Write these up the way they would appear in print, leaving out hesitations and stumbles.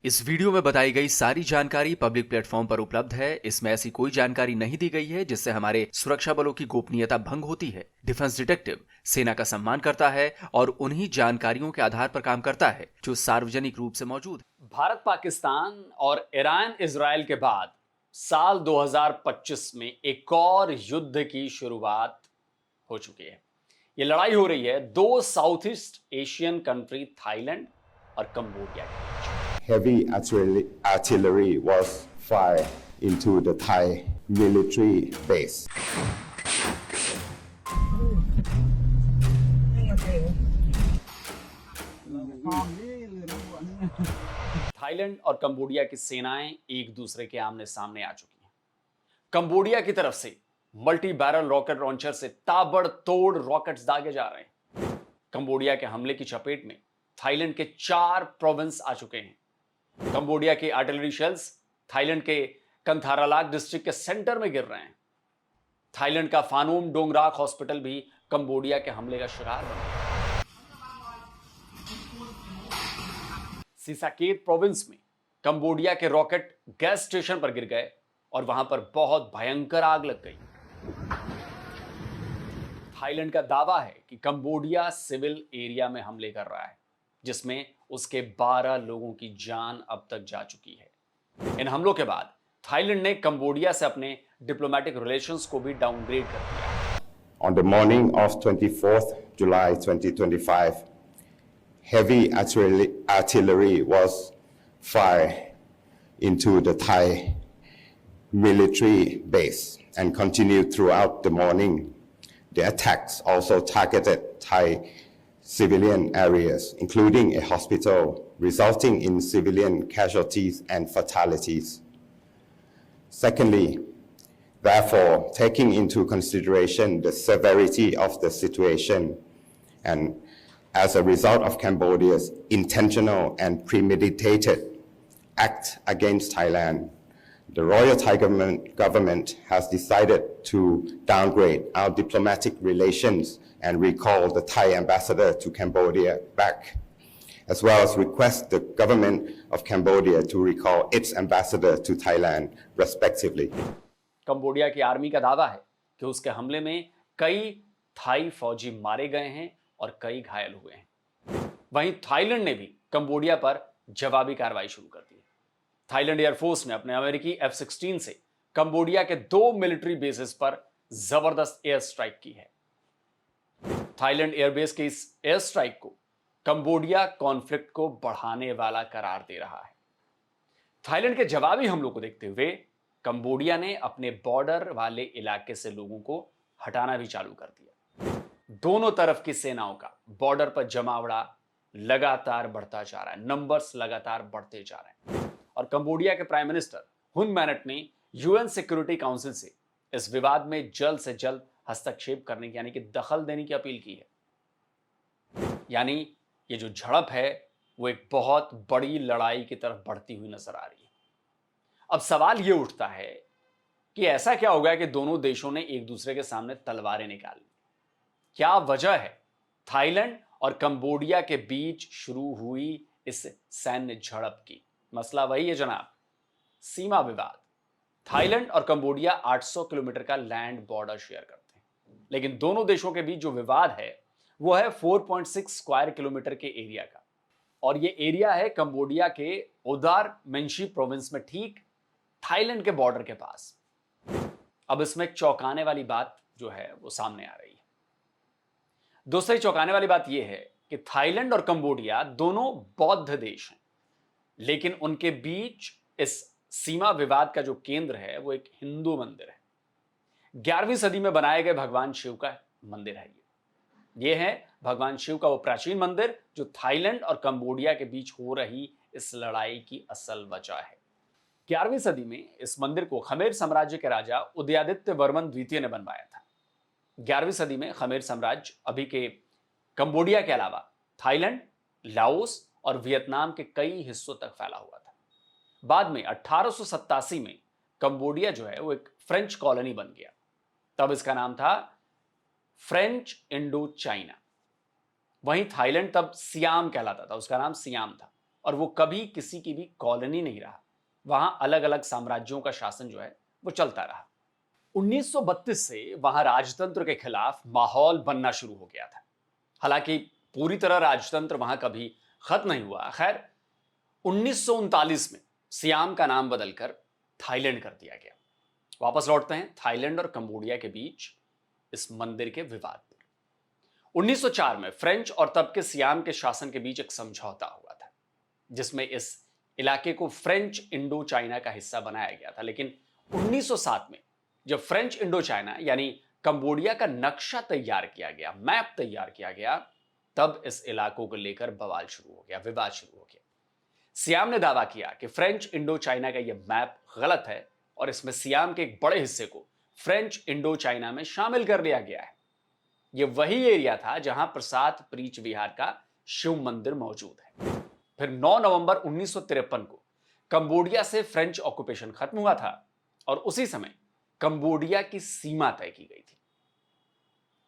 इस वीडियो में बताई गई सारी जानकारी पब्लिक प्लेटफॉर्म पर उपलब्ध है। इसमें ऐसी कोई जानकारी नहीं दी गई है जिससे हमारे सुरक्षा बलों की गोपनीयता भंग होती है। डिफेंस डिटेक्टिव सेना का सम्मान करता है और उन्हीं जानकारियों के आधार पर काम करता है जो सार्वजनिक रूप से मौजूद है। भारत पाकिस्तान और ईरान इजराइल के बाद साल 2025 में एक और युद्ध की शुरुआत हो चुकी है। ये लड़ाई हो रही है दो south east Asian country Thailand और कंबोडिया के बीच। Heavy artillery was fired into the Thai military base. Thailand और कंबोडिया की सेनाएं एक दूसरे के आमने सामने आ चुकी हैं। कंबोडिया की तरफ से मल्टी बैरल रॉकेट लॉन्चर से ताबड़तोड़ रॉकेट्स दागे जा रहे हैं। कंबोडिया के हमले की चपेट में थाईलैंड के 4 प्रोविंस आ चुके हैं। कंबोडिया के आर्टिलरी शेल्स थाईलैंड के कंथारालाक डिस्ट्रिक्ट के सेंटर में गिर रहे हैं। थाईलैंड का फानोम डोंगराक हॉस्पिटल भी कंबोडिया के हमले का शिकार बन गया। सिसाकेत प्रोविंस में कंबोडिया के रॉकेट गैस स्टेशन पर गिर गए और वहां पर बहुत भयंकर आग लग गई। थाईलैंड का दावा है कि कंबोडिया सिविल एरिया में हमले कर रहा है, जिसमें उसके 12 लोगों की जान अब तक जा चुकी है। इन हमलों के बाद थाईलैंड ने कंबोडिया से अपने डिप्लोमेटिक रिलेशंस को भी डाउनग्रेड कर दिया। On the morning of 24th July 2025, heavy artillery was fired into the Thai military base and continued throughout the morning. The attacks also targeted Thai civilian areas, including a hospital, resulting in civilian casualties and fatalities. Secondly, therefore, taking into consideration the severity of the situation and as a result of Cambodia's intentional and premeditated act against Thailand, the Royal Thai government has decided to downgrade our diplomatic relations and recall the Thai ambassador to Cambodia back, as well as request the government of Cambodia to recall its ambassador to Thailand, respectively. Cambodia की army का दावा है कि उसके हमले में कई Thai फौजी मारे गए हैं और कई घायल हुए हैं। वहीं थाईलैंड ने भी कंबोडिया पर जवाबी कार्रवाई शुरू कर दी है। थाईलैंड एयरफोर्स ने अपने अमेरिकी F-16 से कंबोडिया के 2 मिलिट्री बेसेस पर जबरदस्त एयर स्ट्राइक की है। थाईलैंड एयरबेस के इस एयर स्ट्राइक को कंबोडिया कॉन्फ्लिक्ट को बढ़ाने वाला करार दे रहा है। थाईलैंड के जवाबी हमलों को देखते हुए कंबोडिया ने अपने बॉर्डर वाले इलाके से लोगों को हटाना भी चालू कर दिया। दोनों तरफ की सेनाओं का बॉर्डर पर जमावड़ा लगातार बढ़ता जा रहा है, नंबर्स लगातार बढ़ते जा रहे हैं और कंबोडिया के प्राइम मिनिस्टर हुन मैनेट ने यूएन सिक्योरिटी काउंसिल से इस विवाद में जल्द से जल्द हस्तक्षेप करने की यानी कि दखल देने की अपील की है। यानी ये जो झड़प है वो एक बहुत बड़ी लड़ाई की तरफ बढ़ती हुई नजर आ रही है। अब सवाल ये उठता है कि ऐसा क्या हो गया कि दोनों देशों ने एक दूसरे के सामने तलवारें निकाल ली? क्या वजह है थाईलैंड और कंबोडिया के बीच शुरू हुई इस सैन्य झड़प की? मसला वही है जनाब, सीमा विवाद। थाईलैंड और कंबोडिया 800 किलोमीटर का लैंड बॉर्डर शेयर करते हैं, लेकिन दोनों देशों के बीच जो विवाद है वो है 4.6 स्क्वायर किलोमीटर के एरिया का, और ये एरिया है कंबोडिया के उदार मेंशी प्रोविंस में, ठीक थाईलैंड के बॉर्डर के पास। अब इसमें एक चौंकाने वाली बात जो है वो सामने आ रही है। दोस्तों, चौंकाने वाली बात यह है कि थाईलैंड और कंबोडिया दोनों बौद्ध देश हैं, लेकिन उनके बीच इस सीमा विवाद का जो केंद्र है वो एक हिंदू मंदिर है। 11वीं सदी में बनाए गए भगवान शिव का मंदिर है ये है भगवान शिव का वो प्राचीन मंदिर जो थाईलैंड और कंबोडिया के बीच हो रही इस लड़ाई की असल वजह है। 11वीं सदी में इस मंदिर को खमेर साम्राज्य के राजा उदयादित्य वर्मन द्वितीय ने बनवाया था। 11वीं सदी में खमेर साम्राज्य अभी के कंबोडिया के अलावा थाईलैंड, लाओस और वियतनाम के कई हिस्सों तक फैला हुआ था। बाद में 1887 में कंबोडिया जो है वो एक फ्रेंच कॉलोनी बन गया। तब इसका नाम था फ्रेंच इंडो चाइना। वहीं थाईलैंड तब सियाम कहलाता था, उसका नाम सियाम था, और वो कभी किसी की भी कॉलोनी नहीं रहा। वहां अलग अलग साम्राज्यों का शासन जो है वो चलता रहा। 1932 से वहां राजतंत्र के खिलाफ माहौल बनना शुरू हो गया था। हालांकि पूरी तरह राजतंत्र वहां कभी खत्म नहीं हुआ। खैर 1939 में सियाम का नाम बदलकर थाईलैंड कर दिया गया। वापस लौटते हैं थाईलैंड और कंबोडिया के बीच इस मंदिर के विवाद पर। 1904 में फ्रेंच और तब के सियाम के शासन के बीच एक समझौता हुआ था, जिसमें इस इलाके को फ्रेंच इंडो चाइना का हिस्सा बनाया गया था। लेकिन 1907 में जब फ्रेंच इंडो चाइना यानी कंबोडिया का नक्शा तैयार किया गया, मैप तैयार किया गया, तब इस इलाकों को लेकर बवाल शुरू हो गया, विवाद शुरू हो गया। सियाम ने दावा किया कि फ्रेंच इंडो चाइना का यह मैप गलत है और इसमें सियाम के एक बड़े हिस्से को फ्रेंच इंडो चाइना में शामिल कर लिया गया है। यह वही एरिया था जहां प्रसाद प्रीच विहार का शिव मंदिर मौजूद है। फिर 9 नवंबर 1953 को कंबोडिया से फ्रेंच ऑक्यूपेशन खत्म हुआ था और उसी समय कंबोडिया की सीमा तय की गई थी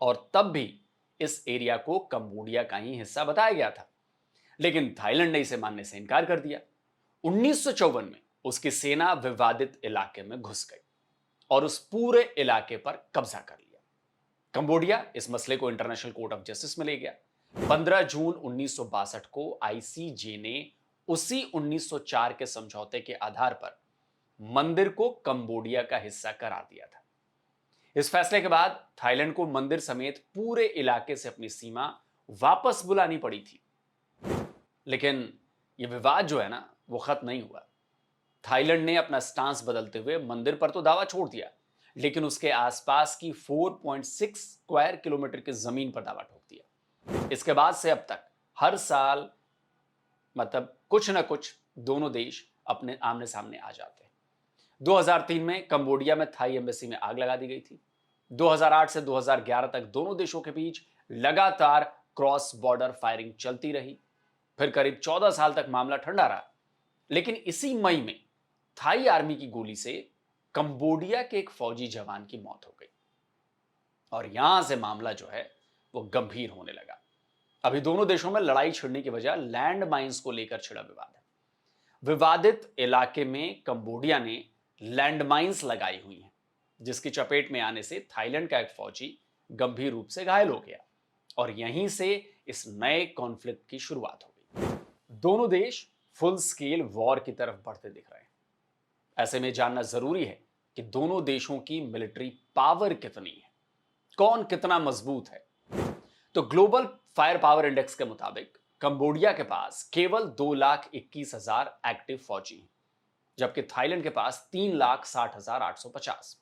और तब भी इस एरिया को कंबोडिया का ही हिस्सा बताया गया था। लेकिन थाईलैंड ने इसे मानने से इनकार कर दिया। 1954 में उसकी सेना विवादित इलाके में घुस गई और उस पूरे इलाके पर कब्जा कर लिया। कंबोडिया इस मसले को इंटरनेशनल कोर्ट ऑफ जस्टिस में ले गया। 15 जून 1962 को आईसीजे ने उसी 1904 के समझौते के आधार पर मंदिर को कंबोडिया का हिस्सा करार दिया था। इस फैसले के बाद थाईलैंड को मंदिर समेत पूरे इलाके से अपनी सीमा वापस बुलानी पड़ी थी। लेकिन यह विवाद जो है ना वो खत्म नहीं हुआ। थाईलैंड ने अपना स्टांस बदलते हुए मंदिर पर तो दावा छोड़ दिया, लेकिन उसके आसपास की 4.6 स्क्वायर किलोमीटर की जमीन पर दावा ठोक दिया। इसके बाद से अब तक हर साल मतलब कुछ ना कुछ दोनों देश अपने आमने सामने आ जाते हैं। 2003 में कंबोडिया में थाई एम्बेसी में आग लगा दी गई थी। 2008 से 2011 तक दोनों देशों के बीच लगातार क्रॉस बॉर्डर फायरिंग चलती रही। फिर करीब 14 साल तक मामला ठंडा रहा। लेकिन इसी मई में थाई आर्मी की गोली से कंबोडिया के एक फौजी जवान की मौत हो गई और यहां से मामला जो है वो गंभीर होने लगा। अभी दोनों देशों में लड़ाई छिड़ने की वजह लैंड माइंस को लेकर छिड़ा विवाद है। विवादित इलाके में कंबोडिया ने लैंड माइंस लगाई हुई हैं, जिसकी चपेट में आने से थाईलैंड का एक फौजी गंभीर रूप से घायल हो गया और यहीं से इस नए कॉन्फ्लिक्ट की शुरुआत हो गई। दोनों देश फुल स्केल वॉर की तरफ बढ़ते दिख रहे हैं। ऐसे में जानना जरूरी है कि दोनों देशों की मिलिट्री पावर कितनी है, कौन कितना मजबूत है। तो ग्लोबल फायर पावर इंडेक्स के मुताबिक कंबोडिया के पास केवल 2,21,000 एक्टिव फौजी हैं, जबकि थाईलैंड के पास 3,60,850।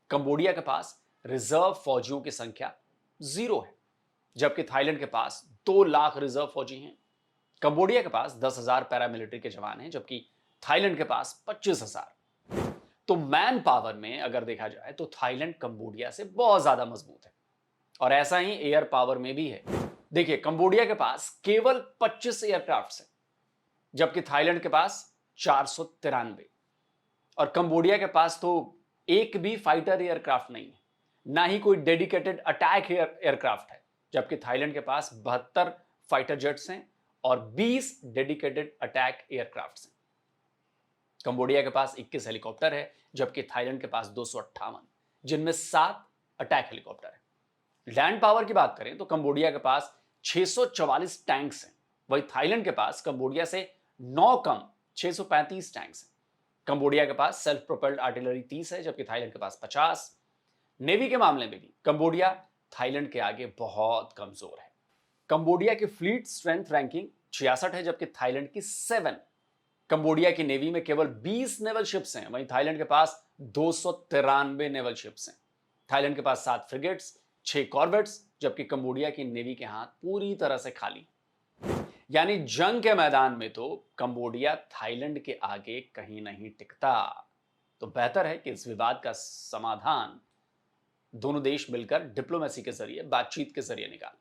कंबोडिया के पास रिजर्व फौजियों की संख्या 0 है, जबकि थाईलैंड के पास 2 लाख रिजर्व फौजी हैं। कंबोडिया के पास 10,000 पैरामिलिट्री के जवान हैं, जबकि थाईलैंड के पास 25,000। तो मैन पावर में अगर देखा जाए तो थाईलैंड कंबोडिया से बहुत ज्यादा मजबूत है और ऐसा ही एयर पावर में भी है। देखिए कंबोडिया के पास केवल 25 एयरक्राफ्ट हैं, जबकि थाईलैंड के पास 493 और कंबोडिया के पास तो एक भी फाइटर एयरक्राफ्ट नहीं है, ना ही कोई डेडिकेटेड अटैक एयरक्राफ्ट है, जबकि थाईलैंड के पास 72 फाइटर जेट्स हैं और 20 डेडिकेटेड अटैक एयरक्राफ्ट हैं। कंबोडिया के पास 21 हेलीकॉप्टर है, जबकि थाईलैंड के पास 258, जिनमें 7 अटैक हेलीकॉप्टर है। लैंड पावर की बात करें तो कंबोडिया के पास 644 टैंक्स हैं, वही थाईलैंड के पास कंबोडिया से 9 कम 635 टैंक्स हैं। कंबोडिया के पास सेल्फ प्रोपेल्ड आर्टिलरी 30 है, जबकि थाईलैंड के पास 50। नेवी के मामले में भी कंबोडिया थाईलैंड के आगे बहुत कमजोर है। कंबोडिया की फ्लीट स्ट्रेंथ रैंकिंग 66 है, जबकि थाईलैंड की 7। कंबोडिया की नेवी में केवल 20 नेवल शिप्स हैं, वहीं थाईलैंड के पास 293 नेवल शिप्स हैं। थाईलैंड के पास 7 फ्रिगेट्स, 6 कॉर्वेट्स, जबकि कंबोडिया की नेवी के हाथ पूरी तरह से खाली। यानी जंग के मैदान में तो कंबोडिया थाईलैंड के आगे कहीं नहीं टिकता। तो बेहतर है कि इस विवाद का समाधान दोनों देश मिलकर डिप्लोमेसी के जरिए, बातचीत के जरिए निकालें।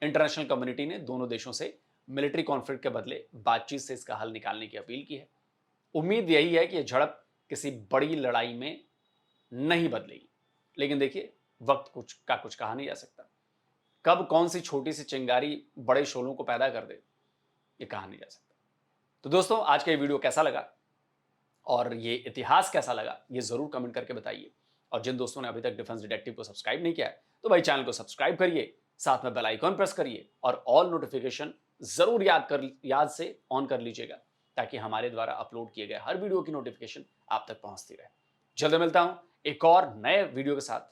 इंटरनेशनल कम्युनिटी ने दोनों देशों से मिलिट्री कॉन्फ्लिक्ट के बदले बातचीत से इसका हल निकालने की अपील की है। उम्मीद यही है कि यह झड़प किसी बड़ी लड़ाई में नहीं बदलेगी, लेकिन देखिए वक्त कुछ कहा नहीं जा सकता। कब कौन सी छोटी सी चिंगारी बड़े शोलों को पैदा कर दे, ये कहा नहीं जा सकता। तो दोस्तों, आज का ये वीडियो कैसा लगा और ये इतिहास कैसा लगा, ये जरूर कमेंट करके बताइए। और जिन दोस्तों ने अभी तक डिफेंस डिटेक्टिव को सब्सक्राइब नहीं किया है तो भाई चैनल को सब्सक्राइब करिए, साथ में बेल आइकॉन प्रेस करिए और ऑल नोटिफिकेशन जरूर याद से ऑन कर लीजिएगा, ताकि हमारे द्वारा अपलोड किए गए हर वीडियो की नोटिफिकेशन आप तक पहुंचती रहे। जल्द मिलता हूं एक और नए वीडियो के साथ।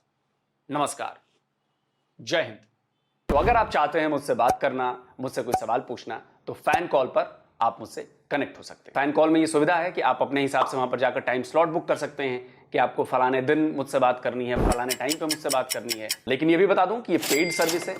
नमस्कार, जय हिंद। तो अगर आप चाहते हैं मुझसे बात करना, मुझसे कोई सवाल पूछना, तो फैन कॉल पर आप मुझसे कनेक्ट हो सकते हैं। फैन कॉल में ये सुविधा है कि आप अपने हिसाब से वहां पर जाकर टाइम स्लॉट बुक कर सकते हैं कि आपको फलाने दिन मुझसे बात करनी है, फलाने टाइम पे मुझसे बात करनी है। लेकिन ये भी बता दूं कि ये पेड सर्विस है,